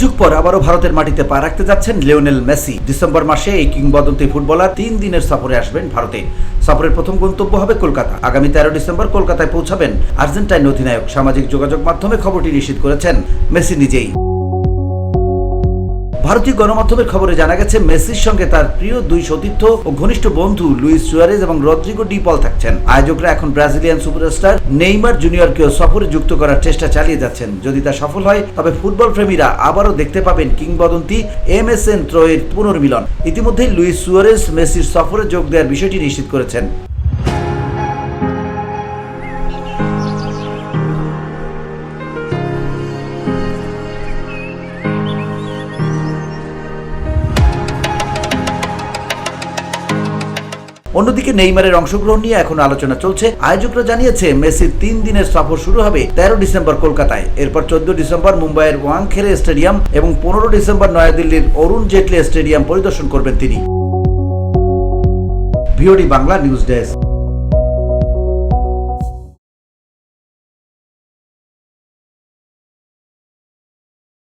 যুগ পর আবারও ভারতের মাটিতে পা রাখতে যাচ্ছেন লিওনেল মেসি। ডিসেম্বর মাসে এই কিংবদন্তি ফুটবলার 3 দিনের সফরে আসবেন ভারতে। সফরের প্রথম গন্তব্য হবে কলকাতা। আগামী 13 ডিসেম্বর কলকাতায় পৌঁছাবেন আর্জেন্টাইন অধিনায়ক। সামাজিক যোগাযোগ মাধ্যমে খবরটি নিশ্চিত করেছেন মেসি নিজেই। ভারতীয় গণমাধ্যমের খবরে জানা গেছে, মেসির সঙ্গে তার প্রিয় দুই সতীর্থ ও ঘনিষ্ঠ বন্ধু লুইস সুয়ারেজ এবং রদ্রিগো ডি পল থাকছেন। আয়োজকরা এখন ব্রাজিলিয়ান সুপারস্টার নেইমার জুনিয়রকেও সফরে যুক্ত করার চেষ্টা চালিয়ে যাচ্ছেন। যদি তা সফল হয় তবে ফুটবল প্রেমীরা আবারও দেখতে পাবেন কিংবদন্তি এমএসএন ত্রয়ের পুনর্মিলন। ইতিমধ্যেই লুইস সুয়ারেজ মেসির সফরে যোগ দেওয়ার বিষয়টি নিশ্চিত করেছেন। অন্যদিকে নেইমারের অংশগ্রহণ নিয়ে এখন আলোচনা চলছে। আয়োজকরা জানিয়েছে, মেসির 3 দিনের সফর শুরু হবে 13 ডিসেম্বর কলকাতায়। এরপর 14 ডিসেম্বর মুম্বাইয়ের ওয়াংখেড়ে স্টেডিয়াম এবং 15 ডিসেম্বর নয়াদিল্লির অরুণ জেটলি স্টেডিয়াম পরিদর্শন করবেন তিনি। VOD Bangla news desk.